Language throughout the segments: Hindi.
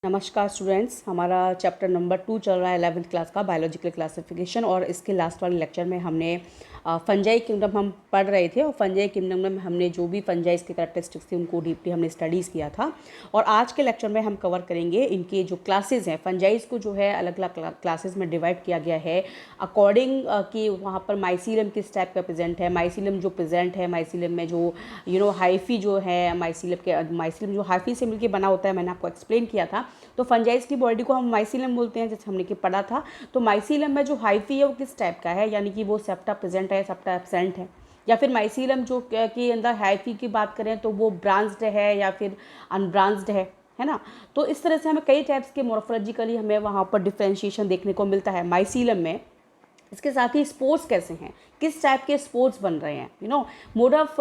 नमस्कार स्टूडेंट्स, हमारा चैप्टर नंबर 2 चल रहा है 11th क्लास का बायोलॉजिकल क्लासिफिकेशन। और इसके लास्ट वाले लेक्चर में हमने फंजाई किंगडम हम पढ़ रहे थे और फंजाई किंगडम में हमने जो भी फंजाइज के कैरेक्टरिस्टिक्स थी उनको डीपली हमने स्टडीज़ किया था। और आज के लेक्चर में हम कवर करेंगे इनके जो क्लासेस हैं। फंजाइज को जो है अलग अलग क्लासेस में डिवाइड किया गया है अकॉर्डिंग कि वहाँ पर माइसीलियम किस टाइप का प्रेजेंट है। माइसीलियम जो प्रेजेंट है, माइसीलियम में जो हाइफी जो है, माइसीलियम जो हाइफी से मिलकर बना होता है, मैंने आपको एक्सप्लेन किया था। तो फंजाइज की बॉडी को हम माइसीलियम बोलते हैं, जैसे हमने कि पढ़ा था। तो माइसीलियम में जो हाइफी है वो किस टाइप का है, यानी कि वो सेप्टा प्रेजेंट है, सेप्टा एब्सेंट है। या फिर माइसीलियम जो के अंदर हाइफी की बात करें तो वो ब्रांच्ड है या फिर अनब्रांच्ड है ना। तो इस तरह से हमें कई टाइप्स के मॉर्फोलॉजिकली हमें वहाँ पर डिफ्रेंशिएशन देखने को मिलता है माइसीलियम में। इसके साथ ही स्पोर्स कैसे हैं, किस टाइप के स्पोर्स बन रहे हैं, मोड ऑफ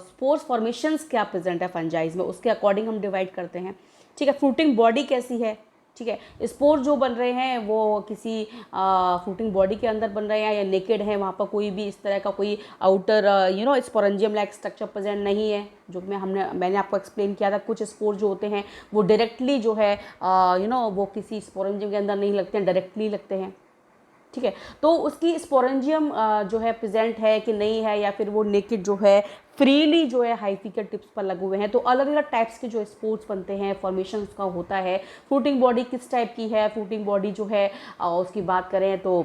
स्पोर्स फॉर्मेशंस क्या प्रेजेंट है फंजाइज में, उसके अकॉर्डिंग हम डिवाइड करते हैं। ठीक है, फ्रूटिंग बॉडी कैसी है। ठीक है, स्पोर जो बन रहे हैं वो किसी फ्रूटिंग बॉडी के अंदर बन रहे हैं या नेकेड हैं, वहाँ पर कोई भी इस तरह का कोई outer sporangium like structure present नहीं है। जो मैंने आपको एक्सप्लेन किया था, कुछ स्पोर जो होते हैं वो डायरेक्टली जो है वो किसी स्पोरेंजियम के अंदर नहीं लगते हैं, डायरेक्टली लगते हैं। ठीक है, तो उसकी स्पोरेंजियम जो है प्रेजेंट है कि नहीं है, या फिर वो नेकेड जो है फ्रीली जो है हाइफी के टिप्स पर लगे हुए हैं। तो अलग अलग टाइप्स के जो स्पोर्स बनते हैं, फॉर्मेशन उसका होता है। फ्रूटिंग बॉडी किस टाइप की है, फ्रूटिंग बॉडी जो है उसकी बात करें तो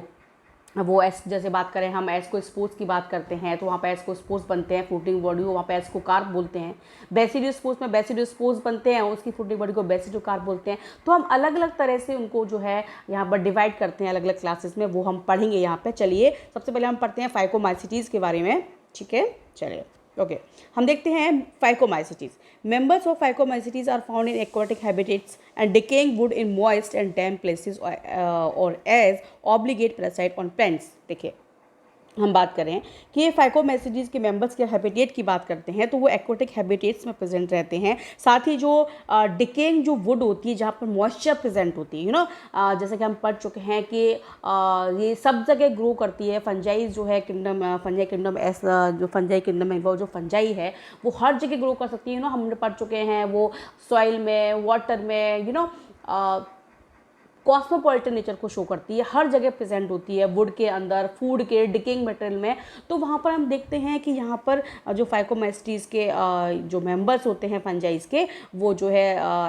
वो एस, जैसे बात करें हम एस को स्पोर्स की बात करते हैं तो वहाँ पे एस को स्पोर्स बनते हैं, फ्रूटिंग बॉडी को वहाँ पे एस को कार्ब बोलते हैं। बेसिडियो स्पोर्स में बेसिडियो स्पोर्स बनते हैं, उसकी फ्रूटिंग बॉडी को बेसिडियो कार्ब बोलते हैं। तो हम अलग अलग तरह से उनको जो है यहाँ पर डिवाइड करते हैं अलग अलग क्लासेस में, वो हम पढ़ेंगे यहाँ पे। चलिए सबसे पहले हम पढ़ते हैं फाइकोमाइसिटीज़ के बारे में। ठीक है, चलिए ओके, हम देखते हैं फाइकोमाइसिटीज़। Members of Phycomycetes are found in aquatic habitats and decaying wood in moist and damp places or as obligate parasite on plants। देखिए हम बात करें कि ये फाइकोमैसिटीज़ के मेंबर्स के हैबिटेट की बात करते हैं तो वो एक्वाटिक हैबिटेट्स में प्रेजेंट रहते हैं। साथ ही जो डिकेइंग जो वुड होती है जहाँ पर मॉइस्चर प्रेजेंट होती है, जैसे कि हम पढ़ चुके हैं कि ये सब जगह ग्रो करती है। फंजाई जो है किंगडम, फंजाई किंगडम जो फंजाई किंगडम है वो जो फंजाई है वो हर जगह ग्रो कर सकती है। हमने पढ़ चुके हैं वो सॉइल में, वाटर में, कॉस्मोपॉलिटन नेचर को शो करती है, हर जगह प्रेजेंट होती है, वुड के अंदर, फूड के, डिकेइंग मटेरियल में। तो वहाँ पर हम देखते हैं कि यहाँ पर जो फाइकोमाइसिटीज़ के जो मेंबर्स होते हैं फंजाइज के, वो जो है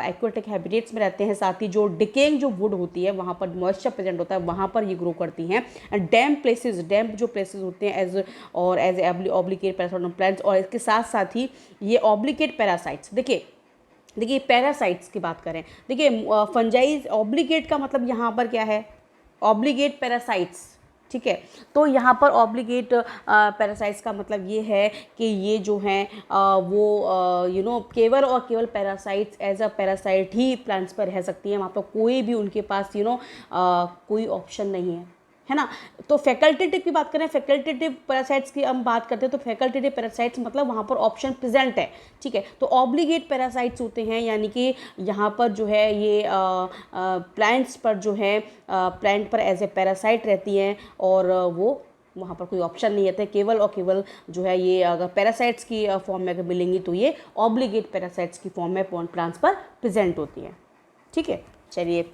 एक्वाटिक हैबिटेट्स में रहते हैं। साथ ही जो डिकेइंग जो वुड होती है वहाँ पर मॉइस्चर प्रेजेंट होता है, वहाँ पर ये ग्रो करती हैं। एंड डैम्प जो प्लेसेस होते हैं एज ऑब्लिगेट पैरासाइट प्लांट्स, और इसके साथ साथ ही ये ऑब्लिगेट पैरासाइट्स। देखिए पैरासाइट्स की बात करें, देखिए फंजाइज ऑब्लिगेट का मतलब यहाँ पर क्या है, ऑब्लिगेट पैरासाइट्स। ठीक है, तो यहाँ पर ऑब्लिगेट पैरासाइट्स का मतलब ये है कि ये जो हैं वो केवल और केवल पैरासाइट्स एज अ पैरासाइट ही प्लांट्स पर रह सकती हैं। वहाँ पर कोई भी उनके पास कोई ऑप्शन नहीं है ना। तो फैकल्टेटिव की बात करें, फैकल्टेटिव पैरासाइट्स की हम बात करते हैं तो फैकल्टेटिव पैरासाइट्स मतलब वहाँ पर ऑप्शन प्रेजेंट है। ठीक है, तो ऑब्लिगेट पैरासाइट्स होते हैं, यानी कि यहाँ पर जो है ये प्लांट्स पर जो है प्लांट पर एज ए पैरासाइट रहती हैं और वो वहाँ पर कोई ऑप्शन नहीं रहता है। केवल और केवल जो है ये अगर पैरासाइट्स की फॉर्म में अगर मिलेंगी तो ये ऑब्लिगेट पैरासाइट्स की फॉर्म में प्लांट्स पर प्रेजेंट होती हैं। ठीक है, चलिए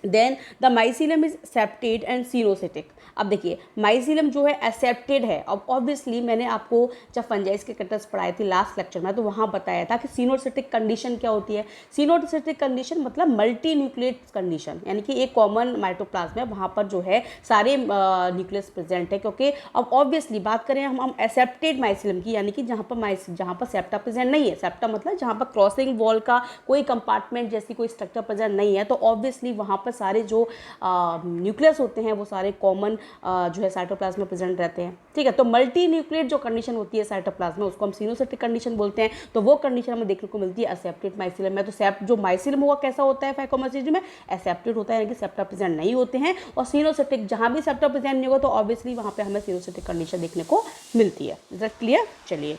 then the mycelium is septate and coenocytic. अब देखिए माइसीलियम जो है एक्सेप्टेड है। अब ऑब्वियसली मैंने आपको जब फंजाइज के कैरेक्टर्स पढ़ाए थे लास्ट लेक्चर में तो वहाँ बताया था कि सीनोसिटिक कंडीशन क्या होती है। सीनोसिटिक कंडीशन मतलब मल्टी न्यूक्लियस कंडीशन, यानी कि एक कॉमन माइटोप्लाज्म है, वहाँ पर जो है सारे न्यूक्लियस प्रेजेंट है। क्योंकि अब ऑब्वियसली बात करें हम एक्सेप्टेड माइसीलियम की, यानी कि जहाँ पर सेप्टा प्रेजेंट नहीं है। सेप्टा मतलब जहाँ पर क्रॉसिंग वॉल का कोई कंपार्टमेंट जैसी कोई स्ट्रक्चर प्रेजेंट नहीं है, तो ऑब्वियसली वहाँ पर सारे जो न्यूक्लियस होते हैं वो सारे कॉमन जो है साइटोप्लाज्म में प्रेजेंट रहते हैं। ठीक है, तो मल्टी न्यूक्लिएट जो कंडीशन होती है साइटोप्लाज्म में उसको हम सीनोसिटिक कंडीशन बोलते हैं। तो वो कंडीशन हमें देखने को मिलती है एक्सेप्टेड माइसीलियम में। तो जो माइसीलियम होगा कैसा होता है फाइकोमाइसिटी में, एक्सेप्टेड होता है, यानी कि सेप्टा प्रेजेंट नहीं होते हैं। और सीनोसिटिक जहाँ भी सेप्टा प्रेजेंट नहीं होगा तो ऑब्वियसली वहाँ पे हमें सीनोसिटिक कंडीशन देखने को मिलती है। Is that clear? चलिए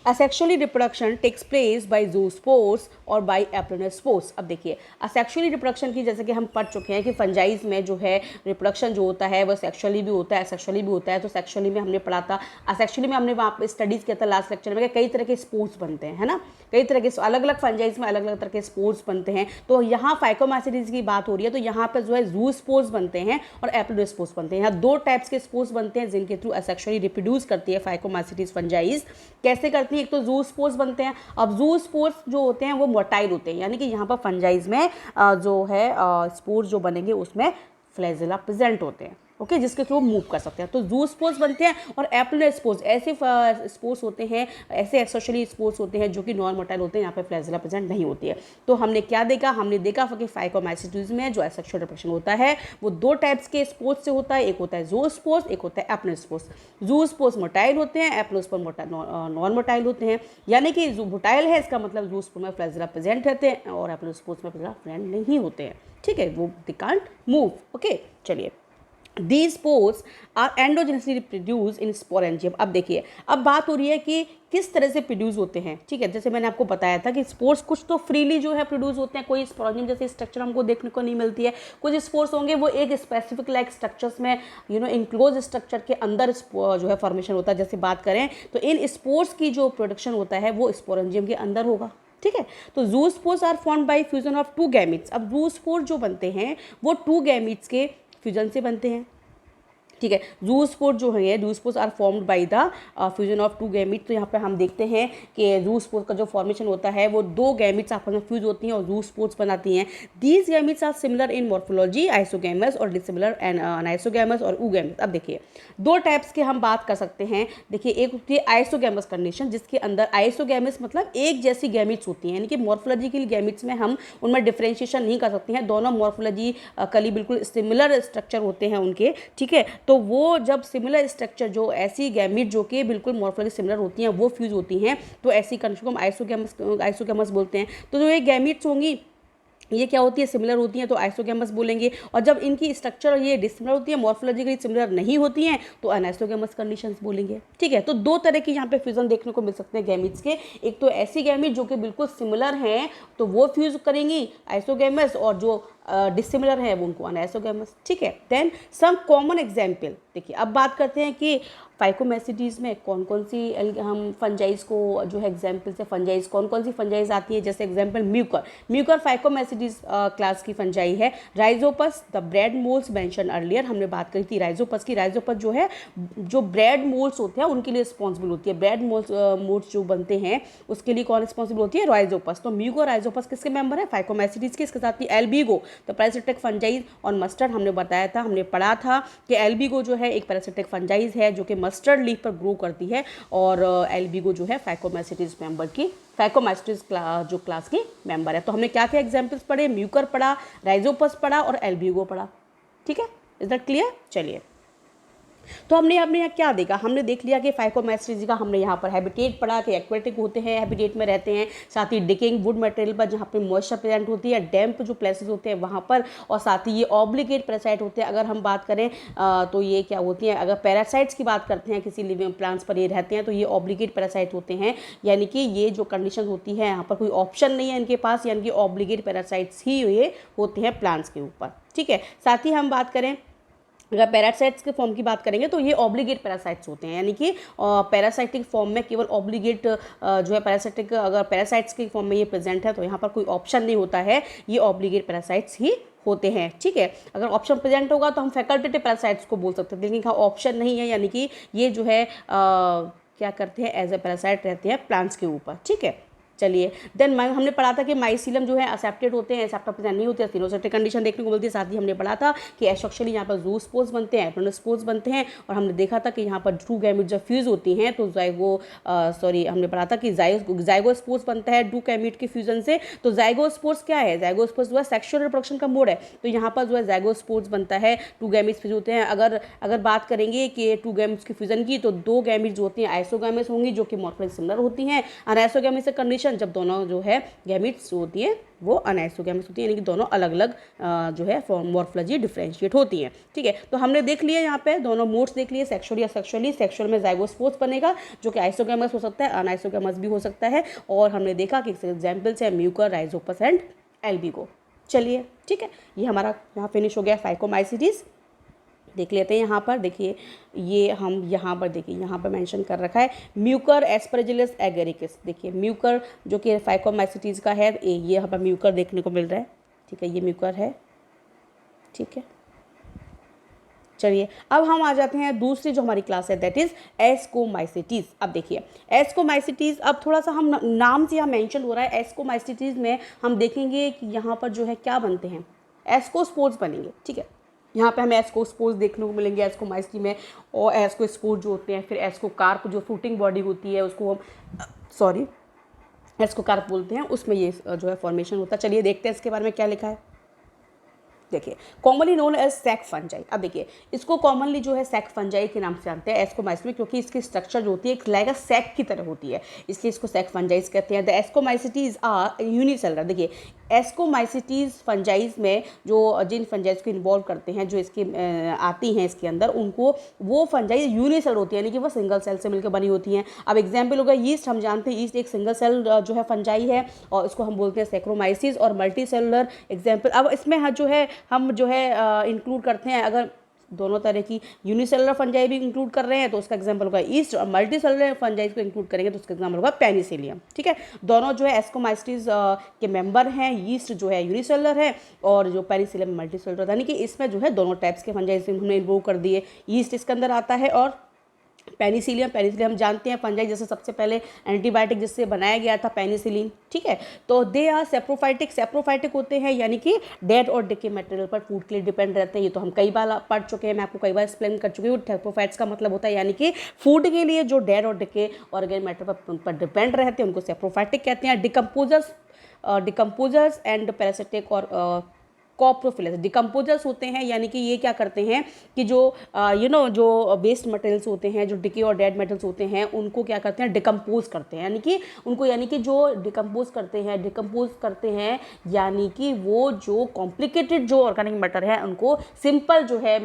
asexually reproduction takes place by zoospores और बाय एप्लोनोस्पोर्स। अब देखिए असेक्सुअली रिप्रोडक्शन की जैसे कि हम पढ़ चुके हैं कि फंजाइज में जो है रिप्रोडक्शन जो होता है वो सेक्सुअली भी होता है असेक्सुअली भी होता है। तो सेक्सुअली में हमने पढ़ा था, असेक्सुअली में हमने वहाँ पे स्टडीज़ किया था लास्ट लेक्चर में, कई तरह के स्पोर्स बनते हैं, है ना, कई तरह के अलग अलग फंजाइज में अलग अलग तरह के स्पोर्स बनते हैं। तो यहाँ फाइकोमैसिडीज की बात हो रही है, तो यहाँ पर जो है ज़ूस्पोर्स बनते हैं और एप्लोनोस्पोर्स बनते हैं। यहाँ दो टाइप्स के स्पोर्स बनते हैं जिनके थ्रू असेक्सुअली रिप्रोड्यूस करती है फाइकोमैसिडीज फंजाइज। कैसे करती है? एक तो ज़ूस्पोर्स बनते हैं। अब ज़ूस्पोर्स जो होते हैं वो मोटाइल होते हैं, यानी कि यहाँ पर फंजाइज में जो है स्पोर्स जो बनेंगे उसमें फ्लैजेला प्रेजेंट होते हैं, ओके, जिसके थ्रू मूव कर सकते हैं। तो ज़ूस्पोर्स बनते हैं और एप्लोनोस्पोर्स ऐसे स्पोर्स होते हैं, ऐसे एक्सेसरी स्पोर्स होते हैं जो कि नॉन मोटाइल होते हैं, यहाँ पे फ्लैजेला प्रेजेंट नहीं होती है। तो हमने क्या देखा? हमने देखा कि फाइकोमैसिडीज में जो एसेक्सुअल रिप्रोडक्शन होता है वो दो टाइप्स के स्पोर्स से होता है, एक होता है ज़ूस्पोर्स, एक होता है एप्लोनोस्पोर्स। ज़ूस्पोर्स मोटाइल होते हैं, एप्लोनोस्पोर्स नॉन मोटाइल होते हैं। यानी कि जो मोटाइल है इसका मतलब ज़ूस्पोर्स में फ्लैजेला प्रेजेंट रहते हैं और एप्लोनोस्पोर्स में फ्लैजेला प्रेजेंट नहीं होते हैं, ठीक है, वो दे कांट मूव, ओके। चलिए, These spores are endogenously produced in sporangium। अब देखिए, अब बात हो रही है कि किस तरह से प्रोड्यूस होते हैं, ठीक है। जैसे मैंने आपको बताया था कि स्पोर्स कुछ तो फ्रीली जो है प्रोड्यूस होते हैं, कोई स्पोरेंजियम जैसे स्ट्रक्चर हमको देखने को नहीं मिलती है, कुछ स्पोर्स होंगे वो एक स्पेसिफिक लाइक स्ट्रक्चर्स में इनक्लोज स्ट्रक्चर के अंदर जो है फॉर्मेशन होता है। जैसे बात करें तो इन स्पोर्स की जो प्रोडक्शन होता है वो स्पोरेंजियम के अंदर होगा, ठीक है। तो zoospores are formed by fusion of two gametes. अब ज़ूस्पोर जो बनते हैं वो टू गैमीट्स के फ्यूजन से बनते हैं, ठीक है। ज़ूस्पोर जो है, zoospores are formed by the fusion of two gamete. तो यहाँ पे हम देखते हैं कि ज़ूस्पोर का जो फॉर्मेशन होता है वो दो गैमीट्स आपस में फ्यूज होती हैं और ज़ूस्पोर्स बनाती हैं। These gametes are similar in morphology, isogamous और डिसिमिलर एंड अनाइसोगैमस और ऊगैमस। अब देखिए दो टाइप्स के हम बात कर सकते हैं। देखिए, एक होती है आइसोगैमस कंडीशन जिसके अंदर आइसोगैमस मतलब एक जैसी गैमीट्स होती हैं, यानी कि मॉर्फोलॉजिकल गैमीट्स में हम उनमें डिफ्रेंशिएशन नहीं कर सकते हैं, दोनों मॉर्फोलॉजी कली बिल्कुल सिमिलर स्ट्रक्चर होते हैं उनके, ठीक है। तो वो जब सिमिलर स्ट्रक्चर जो ऐसी गैमीट जो कि बिल्कुल मॉर्फोलॉजी सिमिलर होती हैं वो फ्यूज होती हैं, तो ऐसी कंडीशन को हम आइसोगैमस बोलते हैं। तो जो ये गैमीट्स होंगी ये क्या होती है? सिमिलर होती हैं, तो आइसोगैमस बोलेंगे। और जब इनकी स्ट्रक्चर ये डिसिमिलर होती है, मॉर्फोलॉजिकली सिमिलर नहीं होती हैं, तो अनआइसोगैमस कंडीशंस बोलेंगे, ठीक है। तो दो तरह की यहाँ पे फ्यूजन देखने को मिल सकते हैं गैमीट्स के। एक तो ऐसी गैमीट जो कि बिल्कुल सिमिलर हैं तो वो फ्यूज करेंगी आइसोगैमस, और जो डिसिमिलर है वो उनको अनआइसोगैमस, ठीक है। Then some common example. देखिए, अब बात करते हैं कि फाइकोमैसिडीज में कौन कौन सी हम फंजाइज को जो है एग्जाम्पल से फंजाइज कौन कौन सी फंजाइज आती है। जैसे एग्जाम्पल म्यूकर फाइकोमैसिडीज क्लास की फंजाई है। Rhizopus, the bread moles mention earlier, हमने बात करी थी राइजोपस की। राइजोपस जो है जो ब्रेड मोल्स होते हैं उनके लिए रिस्पॉन्सिबल होती है। ब्रेड मोल्स जो बनते हैं उसके लिए कौन रिस्पॉन्सिबल होती है? राइजोपस। तो म्यूको राइजोपस किसके मेंबर है? फाइकोमैसिडीज के। इसके साथ ही एल्बिगो द पैरासिटिक फंजाइज और मस्टर्ड, हमने बताया था, हमने पढ़ा था कि एल्बिगो जो है एक पैरासिटिक फंजाइज है जो कि मस्टर्ड लीफ पर ग्रो करती है, और एल्बिगो जो है फाइकोमैसिडीज मेंबर की फाइकोमैसिडीज जो क्लास की मेंबर है। तो हमने क्या क्या एग्जांपल्स पढ़े? म्यूकर पढ़ा, राइजोपस पढ़ा और एल्बिगो पढ़ा, ठीक है। Is that clear? चलिए, तो हमने यहाँ क्या देखा? हमने देख लिया कि फाइकोमैसिडीज का हमने यहाँ पर हैबिटेट पढ़ा कि एक्वेटिक होते हैं, हैबिटेट में रहते हैं, साथ ही डिकिंग वुड मटेरियल पर जहाँ पे मॉइस्चर प्रेजेंट होती है, डैम्प जो प्लेसेस होते हैं वहाँ पर, और साथ ही ये ऑब्लिगेट पैरासाइट होते हैं। अगर हम बात करें तो ये क्या होती हैं? अगर पैरासाइट्स की बात करते हैं किसी लिविंग प्लांट्स पर ये रहते हैं तो ये ऑब्लिगेट पैरासाइट होते हैं, यानी कि ये जो कंडीशन होती है यहाँ पर कोई ऑप्शन नहीं है इनके पास, यानी कि ऑब्लिगेट पैरासाइट्स ही ये होते हैं प्लांट्स के ऊपर, ठीक है। साथ ही हम बात करें अगर पैरासाइट्स के फॉर्म की बात करेंगे तो ये ऑब्लिगेट पैरासाइट्स होते हैं, यानी कि पैरासाइटिक फॉर्म में केवल ऑब्लिगेट जो है पैरासाइटिक, अगर पैरासाइट्स के फॉर्म में ये प्रेजेंट है तो यहाँ पर कोई ऑप्शन नहीं होता है, ये ऑब्लिगेट पैरासाइट्स ही होते हैं, ठीक है। अगर ऑप्शन प्रेजेंट होगा तो हम फैकल्टेटिव पैरासाइट्स को बोल सकते हैं, लेकिन यहाँ ऑप्शन नहीं है, यानी कि ये जो है क्या करते हैं? एज ए पैरासाइट रहते हैं प्लांट्स के ऊपर, ठीक है। चलिए, देन हमने पढ़ा था कि माइसीलम जो है एक्सेप्टेड होते हैं, एक्सेप्टर प्रेजेंट नहीं होते हैं, फिनोसेटिक कंडीशन देखने को मिलती है। साथ ही हमने पढ़ा था कि एसेक्सुअली यहाँ पर ज़ूस्पोर्स बनते हैं, एप्लोनोस्पोर्स बनते हैं, और हमने देखा था कि यहाँ पर टू गैमीट जब फ्यूज होती हैं तो हमने पढ़ा था कि जाइगोस्पोर्स बनता है टू गैमीट के फ्यूजन से। तो जाइगोस्पोर्स क्या है? जाइगोस्पोर्स जो है सेक्सुअल रिप्रोडक्शन का मोड है, तो यहाँ पर जो है जाइगोस्पोर्स बनता है, टू गैमीट्स फ्यूज होते हैं। अगर बात करेंगे कि टू गैमीट्स की फ्यूजन की, तो दो गैमीट जो होती हैं आइसोगैमस होंगी जो कि मॉर्फोलॉजिकली सिमिलर होती हैं। अनआइसोगैमस कंडीशन कंडीशन जब दोनों जो है गैमीट्स होती है वो अनआइसोगैमस होती है, यानी कि दोनों अलग अलग जो है मॉर्फोलॉजी डिफरेंशिएट होती हैं। ठीक है, तो हमने देख लिया यहाँ पे दोनों मोड्स देख लिए, सेक्सुअल या सेक्सुअली। सेक्सुअल में ज़ाइगोस्पोर्स बनेगा जो कि आइसोगैमस हो सकता है, अनआइसोगैमस भी हो सकता है। और हमने देखा कि एग्जाम्पल्स हैं म्यूकर, राइजोपस एंड एल्बिगो। चलिए ठीक है, ये हमारा यहाँ फिनिश हो गया फाइकोमाइसीटीज। देख लेते हैं यहाँ पर, देखिए ये हम यहाँ पर देखिए यहाँ पर मेंशन कर रखा है म्यूकर, एस्परजिलस, एगेरिकस। देखिए म्यूकर जो कि फाइकोमाइसीटीज का है, ये यहाँ पर म्यूकर देखने को मिल रहा है। ठीक है, ये म्यूकर है। ठीक है, चलिए अब हम आ जाते हैं दूसरी जो हमारी क्लास है, दैट इज एस्कोमाइसीटीज। अब देखिए एस्कोमाइसीटीज, अब थोड़ा सा हम नाम से यहाँ मेंशन हो रहा है। एस्कोमाइसीटीज में हम देखेंगे कि यहाँ पर जो है क्या बनते हैं, एस्कोस्पोर्स बनेंगे। ठीक है, यहाँ पे हमें एस्कोस्पोर्स देखने को मिलेंगे एस्कोमाइसीटी में। और एस्कोस्पोर जो होते हैं, फिर एस्कोकार्प जो फ्रूटिंग बॉडी होती है उसको हम एस्कोकार्प बोलते हैं, उसमें ये जो है फॉर्मेशन होता है। चलिए देखते हैं इसके बारे में क्या लिखा है। देखिए commonly known as sac fungi. अब देखिए इसको कॉमनली जो है सैक फंजाई के नाम से जानते हैं एस्कोमाइसीटी, क्योंकि इसकी स्ट्रक्चर जो होती है लाइक अ सैक की तरह होती है, इसलिए इसको सैक फंजाइज कहते हैं। The ascomycetes are unicellular. देखिए एस्कोमाइसीटीज फंजाइज में जो जिन फंजाइज को इन्वॉल्व करते हैं, जो इसकी आती हैं इसके अंदर, उनको वो फंजाइज यूनिसेलुलर होती है, यानी कि वो सिंगल सेल से मिलकर बनी होती हैं। अब एग्जाम्पल होगा यीस्ट, हम जानते हैं यीस्ट एक सिंगल सेल जो है फंजाई है और इसको हम बोलते हैं सैक्रोमाइसिस। और मल्टी सेलुलर एग्जाम्पल, अब इसमें जो है हम जो है इंक्लूड करते हैं, अगर दोनों तरह की यूनिसेलुलर फंजाई भी इंक्लूड कर रहे हैं तो उसका एग्जांपल होगा ईस्ट, और मल्टी सेलुलर फंजाई को इंक्लूड करेंगे तो उसका एग्जांपल होगा पेनिसिलियम। ठीक है, दोनों जो है एस्कोमाइसीटीज के मेंबर हैं। ईस्ट जो है यूनिसेलुलर है और जो पेनिसिलियम मल्टी सेलुलर, यानी कि इसमें जो है दोनों टाइप्स के फंजाई हमने इन्वोव कर दिए। ईस्ट इसके अंदर आता है और पेनिसिलियम हम जानते हैं फंजाई जैसे सबसे पहले एंटीबायोटिक जिससे बनाया गया था पेनिसिलिन। ठीक है, तो दे आर सेप्रोफाइटिक होते हैं, यानी कि डेड और डिके मटेरियल पर फूड के लिए डिपेंड रहते हैं। ये तो हम कई बार पढ़ चुके हैं, मैं आपको कई बार एक्सप्लेन कर चुकी हूँ। सेप्रोफाइट्स का मतलब होता है यानी कि फूड के लिए जो डेड और डिके ऑर्गेनिक मैटर पर डिपेंड रहते हैं उनको सेप्रोफाइटिक कहते हैं। डिकम्पोजर्स एंड पैरासिटिक और कॉप्रोफिलस डिकम्पोजर्स होते हैं, यानी कि ये क्या करते हैं कि जो जो वेस्ट मटेरियल्स होते हैं, जो डिके और डेड मेटल्स होते हैं, उनको क्या करते हैं, डिकम्पोज करते हैं। यानी कि जो डिकम्पोज करते हैं यानी कि वो जो कॉम्प्लिकेटेड जो ऑर्गेनिक मैटर है उनको सिंपल जो है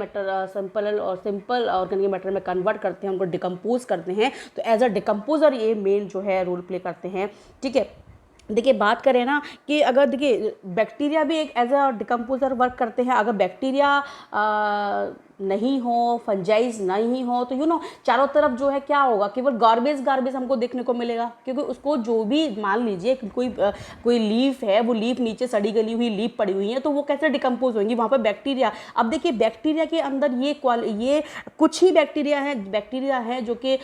सिंपल ऑर्गेनिक मैटर में कन्वर्ट करते हैं, उनको डिकम्पोज करते हैं। तो एज अ डिकम्पोजर ये मेन जो है रोल प्ले करते हैं। ठीक है, देखिए बात करें ना कि अगर देखिए बैक्टीरिया भी एक एज अ डिकम्पोजर वर्क करते हैं। अगर बैक्टीरिया नहीं हो, फंजाइज नहीं हो, तो चारों तरफ जो है क्या होगा, केवल गार्बेज हमको देखने को मिलेगा। क्योंकि उसको जो भी मान लीजिए कोई लीफ है, वो लीफ नीचे सड़ी गली हुई लीफ पड़ी हुई है, तो वो कैसे डिकम्पोज होंगी, वहाँ पर बैक्टीरिया। अब देखिए बैक्टीरिया के अंदर ये कुछ ही बैक्टीरिया है जो कि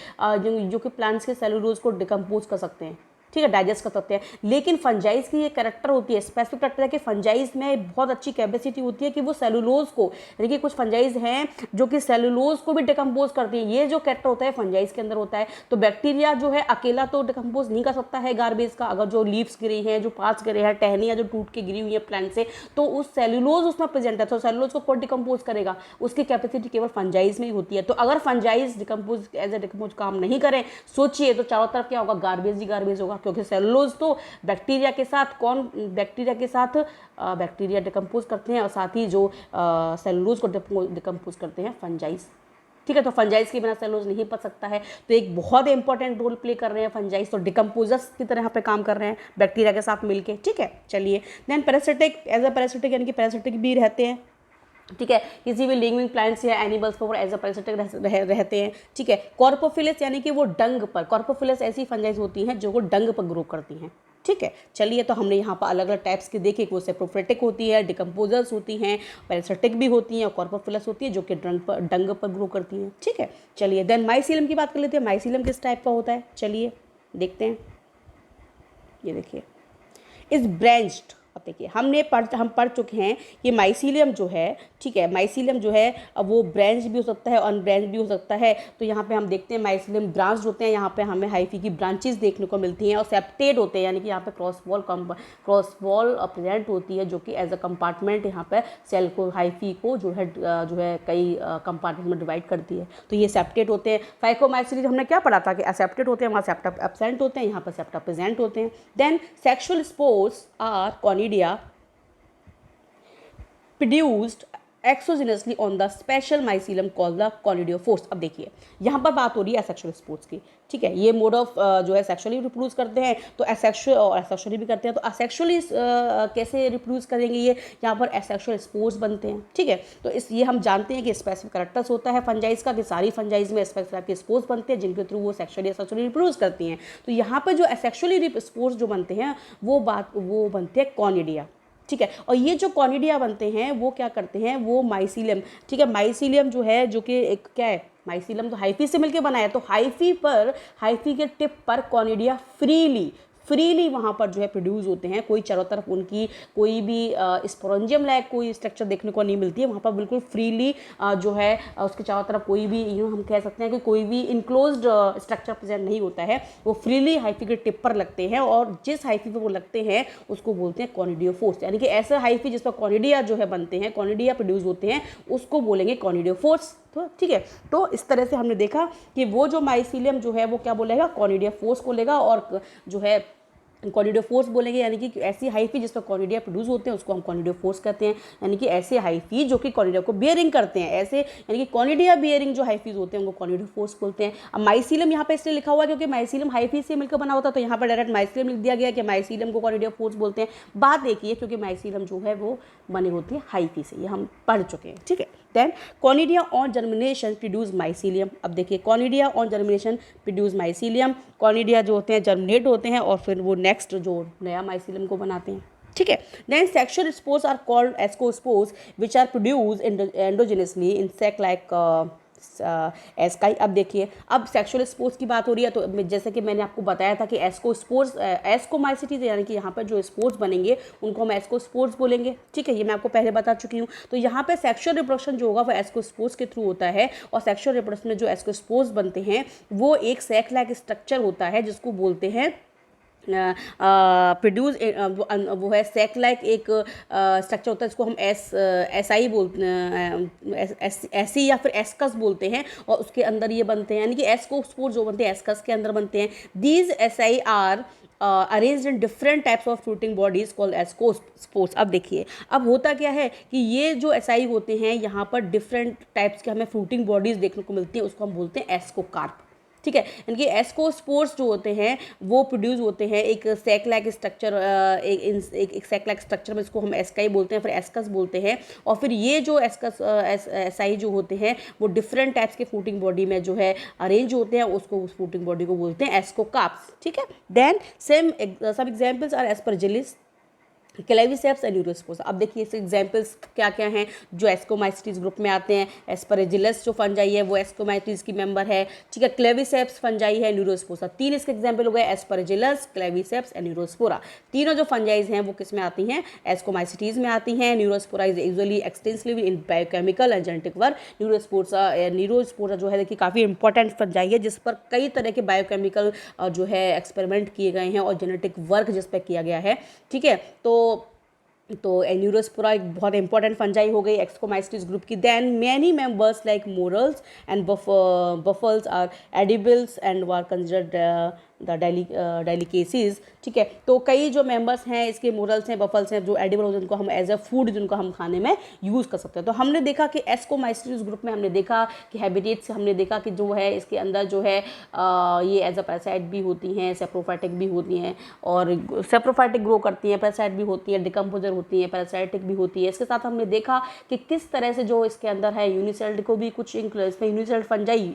प्लांट्स के सेलुलोज को डिकम्पोज कर सकते हैं। ठीक है, डाइजेस्ट कर सकते हैं। लेकिन फंजाइज की ये कैरेक्टर होती है, स्पेसिफिक कैरेक्टर है कि फंजाइज में बहुत अच्छी कैपेसिटी होती है कि वो सेलुलोज को, देखिए कुछ फंजाइज हैं जो कि सेलुलोज को भी डिकम्पोज करती हैं। ये जो कैरेक्टर होता है फंजाइज के अंदर होता है। तो बैक्टीरिया जो है अकेला तो डिकम्पोज नहीं कर सकता है गार्बेज का। अगर जो लीव्स गिरी हैं, जो पार्ट्स गिरे हैं, टहनियाँ जो टूट के गिरी हुई है प्लांट से, तो उस सेलुलोज उसमें प्रेजेंट है, तो सेलुलोज को कौन डिकम्पोज करेगा, उसकी कैपेसिटी केवल फंजाइज में ही होती है। तो अगर fungi decompose as a decompose काम नहीं करें, सोचिए तो चारों तरफ क्या होगा, गार्बेज ही गार्बेज होगा। क्योंकि सेलुलोज तो बैक्टीरिया डिकम्पोज करते हैं और साथ ही जो सेलुलोज को डिकम्पोज करते हैं फंजाइज। ठीक है, तो फंजाइज के बिना सेलुलोज नहीं पच सकता है। तो एक बहुत इंपॉर्टेंट रोल प्ले कर रहे हैं फंजाइज, तो डिकम्पोजर्स की तरह यहाँ पे काम कर रहे हैं बैक्टीरिया के साथ मिलके। ठीक है, चलिए then parasitic, as a parasitic यानी कि पैरासिटिक भी रहते हैं। ठीक है, किसी भी लिविंग प्लांट्स या एनिमल्स पर एज अ पैरासिटिक रहते हैं। ठीक है, कॉर्पोफिलस यानी कि वो डंग पर, कॉर्पोफिलस ऐसी फंजाइज होती हैं जो वो डंग पर ग्रो करती हैं। ठीक है, चलिए तो हमने यहाँ पर अलग अलग टाइप्स के देखे, वो सेप्रोफाइटिक होती है, डिकम्पोजर्स होती हैं, पैरासिटिक भी होती हैं और कॉर्पोफिलस होती है जो कि डंग पर ग्रो करती हैं। ठीक है, चलिए देन माइसीलियम की बात कर लेते हैं। माइसीलियम किस टाइप का होता है, चलिए देखते हैं। ये देखिए, इज ब्रांच्ड अब देखिए हम पढ़ चुके हैं कि माइसीलियम जो है, ठीक है, माइसीलियम जो है अब वो ब्रांच भी हो सकता है, अनब्रांच भी हो सकता है। तो यहाँ पे हम देखते हैं माइसीलियम ब्रांच होते हैं, यहाँ पे हमें हाइफी की ब्रांचेस देखने को मिलती हैं, और सेप्टेड होते हैं, यानी कि यहाँ पे क्रॉस वॉल प्रेजेंट होती है, जो कि एज अ कंपार्टमेंट यहाँ पे सेल को, हाइफी को जो है कई कंपार्टमेंट में डिवाइड करती है। तो ये सेप्टेड होते हैं। फाइकोमाइसीलियम हमने क्या पढ़ा था कि असेप्टेड होते हैं, वहाँ सेप्टा एब्सेंट होते हैं, यहाँ पर सेप्टा प्रेजेंट होते हैं। Then sexual spores are conidia produced exogenously on the special mycelium called the conidiophores। अब देखिए यहाँ पर बात हो रही है एसेक्सुअल स्पोर्स की, ठीक है, ये मोड ऑफ जो है सेक्सुअली रिप्रोड्यूस करते हैं, तो एसेक्सुअल और एसेक्सुअली भी करते हैं। तो असेक्सुअली कैसे रिप्रोड्यूस करेंगे ये, यहाँ पर एसेक्सुअल स्पोर्स बनते हैं, ठीक है। तो ये हम जानते हैं कि स्पेसिफिक कैरेक्टर्स होता है फंजाइज का, कि सारी फंजाइज में स्पेसिफिक टाइप के स्पोर्स बनते हैं जिनके थ्रू वो सेक्सुअली रिप्रोड्यूस करती हैं। तो यहाँ पर जो एसेक्सुअली स्पोर्स जो बनते हैं वो बनते हैं कॉनिडिया, ठीक है। और ये जो कॉनिडिया बनते हैं वो क्या करते हैं, वो माइसीलियम, ठीक है, माइसीलियम जो है जो कि एक क्या है, माइसीलियम तो हाइफी से मिलकर बना है, तो हाइफी के टिप पर कॉनिडिया फ्रीली वहाँ पर जो है प्रोड्यूस होते हैं। कोई चारों तरफ उनकी कोई भी स्पोरेंजियम लाइक कोई स्ट्रक्चर देखने को नहीं मिलती है, वहाँ पर बिल्कुल फ्रीली जो है उसके चारों तरफ कोई भी हम कह सकते हैं कि कोई भी इनक्लोज्ड स्ट्रक्चर प्रेजेंट नहीं होता है, वो फ्रीली हाइफी के टिप पर लगते हैं, और जिस हाइफी पर वो लगते हैं उसको बोलते हैं कॉनिडियोफोर्स, यानी कि ऐसा हाइफी जिस पर कॉनिडिया जो है बनते हैं, कॉनिडिया प्रोड्यूस होते हैं, उसको बोलेंगे कॉनिडियोफोर्स। तो ठीक है, तो इस तरह से हमने देखा कि वो जो माइसीलियम जो है वो क्या बोलेगा, कॉनिडियोफोर्स को लेगा, और जो है कॉनिडियोफोर्स बोलेंगे, यानी कि ऐसी हाइफी जिस पर कॉनिडिया प्रोड्यूस होते हैं उसको हम कॉनिडियोफोर्स कहते हैं, यानी कि ऐसे हाइफी जो कि कॉनिडिया को बियरिंग करते हैं, ऐसे यानी कि कॉनिडिया बियरिंग जो हाइफीज होते हैं उनको कॉनिडियोफोर्स बोलते हैं। अब माइसीलियम यहाँ पे इसलिए लिखा हुआ है क्योंकि माइसीलियम हाइफी से मिलकर बना होता है, तो यहाँ पर डायरेक्ट माइसीलियम लिख दिया गया कि माइसीलियम को कॉनिडियोफोर्स बोलते हैं। बात देखिए, क्योंकि माइसीलियम जो है वो बने होती है हाइफी से, ये हम पढ़ चुके हैं, ठीक है। Then conidia on germination produce mycelium. अब देखिए conidia on germination produce mycelium, conidia जो होते हैं जर्मिनेट होते हैं और फिर वो नेक्स्ट जो नया माइसीलियम को बनाते हैं, ठीक है। Then sexual spores are called ascospores which are produce endogenously in sac like asci. अब देखिए, अब सेक्सुअल स्पोर्स की बात हो रही है, तो जैसे कि मैंने आपको बताया था कि एस्कोमाइसिटीज यानी कि यहाँ पर जो स्पोर्स बनेंगे उनको हम एस्कोस्पोर्स बोलेंगे, ठीक है, ये मैं आपको पहले बता चुकी हूँ। तो यहाँ पे सेक्सुअल रिप्रोडक्शन जो होगा वो एस्कोस्पोर्स के थ्रू होता है, और सेक्सुअल रिप्रोडक्शन में जो एस्कोस्पोर्स बनते हैं वो एक सैक लाइक स्ट्रक्चर होता है जिसको बोलते हैं प्रोड्यूस, वो है सैक लाइक एक स्ट्रक्चर होता है जिसको हम एसआई बोलते एसी या फिर एस्कस बोलते हैं, और उसके अंदर ये बनते हैं, यानी कि एस्कोस्पोर जो बनते हैं एस्कस के अंदर बनते हैं। These asci are arranged in different types of fruiting bodies called ascospores. अब देखिए, अब होता क्या है कि ये जो एसआई होते हैं यहाँ पर डिफरेंट टाइप्स के हमें फ्रूटिंग बॉडीज देखने को मिलती हैं, उसको हम बोलते हैं एस्कोकार्प, ठीक है। यानी कि एस्कोस्पोर्स जो होते हैं वो प्रोड्यूस होते हैं एक सैक लाइक स्ट्रक्चर, एक सैक लाइक स्ट्रक्चर में, इसको हम एस्काई बोलते हैं, फिर एस्कस बोलते हैं, और फिर ये जो एसआई जो होते हैं वो डिफरेंट टाइप्स के फ्रूटिंग बॉडी में जो है अरेंज होते हैं, उसको उस फ्रूटिंग बॉडी को बोलते हैं एस्कोकार्प्स, ठीक है। देन सब एग्जाम्पल्स आर एस्परजिलिस, क्लेविसेप्स एंड न्यूरोस्पोर्स। अब देखिए इसके एग्जाम्पल्स क्या क्या हैं जो एस्कोमाइसिटीज ग्रुप में आते हैं। एस्परजिलस जो फंजाई है वो एस्कोमाइसिटीज की मेंबर है, ठीक है। क्लेविसेप्स फंजाई है, न्यूरोस्पोरा, तीन इसके एग्जाम्पल हो गए, एस्परजिलस, क्लेविसेप्स एंड न्यूरोस्पोरा। तीनों जो फंजाइज हैं वो किस में आती हैं, एस्कोमाइसिटीज में आती हैं। Neurospora is usually extensively in biochemical and genetic work. Neurospora जो है देखिए काफ़ी इंपॉर्टेंट फंजाई है जिस पर कई तरह के बायोकेमिकल जो है एक्सपेरिमेंट किए गए हैं और जेनेटिक वर्क जिस पर किया गया है, ठीक है। तो न्यूरोस्पोरा एक बहुत इंपॉर्टेंट फंजाई हो गई एक्सकोमाइसिटीज ग्रुप की। Then many members like morels and truffles are edibles and were considered the delicacies, ठीक है। तो कई जो मेंबर्स हैं इसके मोरल्स हैं, बफल्स हैं जो एडिबल होते हैं, जिनको हम एज अ फूड जिनको हम खाने में यूज़ कर सकते हैं। तो हमने देखा कि एस्कोमाइसिटीज ग्रुप में हमने देखा कि हैबिटेट्स, हमने देखा कि जो है इसके अंदर जो है ये एज अ पैरासाइट भी होती हैं, सेप्रोफाइटिक भी होती हैं, और सेप्रोफाइटिक ग्रो करती हैं, पैरासाइट भी होती है, डिकम्पोजर होती है, पैरासाइटिक भी होती है। इसके साथ हमने देखा कि किस तरह से जो इसके अंदर है यूनिसेल्ड को भी कुछ इसमें यूनिसेल्ड फंजाई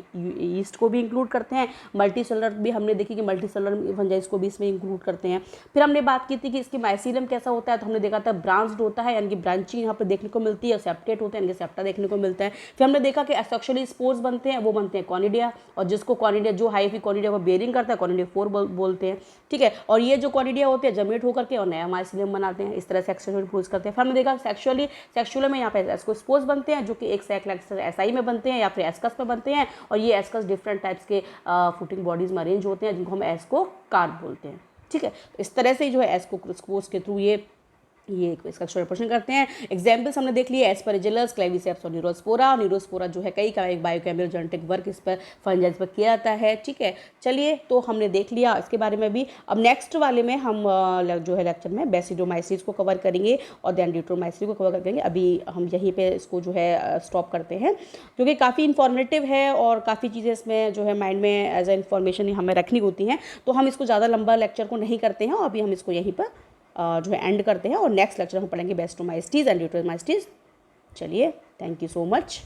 ईस्ट को भी इंक्लूड करते हैं, मल्टी सेलर भी हमने देखी कि मल्टीसेलुलर फंजाइज को भी इसमें इंक्लूड करते हैं। फिर हमने बात की थी कि इसकी माइसीलियम कैसा होता है, तो हमने देखा था ब्रांच्ड होता है, यानी कि ब्रांचिंग यहाँ पर देखने को मिलती है, सेप्टेट होते हैं, यानी कि सेप्टा देखने को मिलता है। फिर हमने देखा कि एसेक्सुअली स्पोर्स बनते हैं, वो बनते हैं कॉनिडिया, और जिसको कॉनिडिया जो हाइफी कॉनिडिया को बेरिंग करता है कॉनिडिया 4 बोलते हैं, ठीक है। और ये जो कॉनिडिया होते हैं जमेट होकर के और नया माइसीलियम बनाते हैं, इस तरह से सेक्सुअली प्रोड्यूस करते हैं। फिर हमने देखा सेक्सुअली में यहाँ पे एस्कोस्पोर्स बनते हैं, जो कि एक साइक्ल एसआई में बनते हैं या फिर एस्कस में बनते हैं, और ये एस्कस डिफरेंट टाइप्स के फुटिंग बॉडीज में अरेंज होते हैं, जिनको हम एस्को कार्ब बोलते हैं, ठीक है। तो इस तरह से जो है एस्कोस्पोर्स के थ्रू ये इसका रिप्रेजेंट करते हैं। एग्जाम्पल्स हमने देख लिए, एस्परजिलस, क्लेविसेप्स और न्यूरोस्पोरा। न्यूरोस्पोरा जो है कई का एक बायोकेमिकल जेनेटिक वर्क इस पर फंजाइज पर किया जाता है, ठीक है। चलिए, तो हमने देख लिया इसके बारे में भी। अब नेक्स्ट वाले में हम जो है लेक्चर में बेसिडोमाइसिस को कवर करेंगे और देन ड्यूट्रोमाइसिस को कवर करेंगे। अभी हम यहीं पे इसको जो है स्टॉप करते हैं, क्योंकि काफ़ी इन्फॉर्मेटिव है और काफ़ी चीज़ें इसमें जो है माइंड में एज ए इन्फॉर्मेशन हमें रखनी होती हैं, तो हम इसको ज़्यादा लंबा लेक्चर को नहीं करते हैं और अभी हम इसको यहीं पर जो है एंड करते हैं, और नेक्स्ट लेक्चर हम पढ़ेंगे बेसिडोमाइसिस एंड ड्यूट्रोमाइसिस। चलिए, थैंक यू सो मच।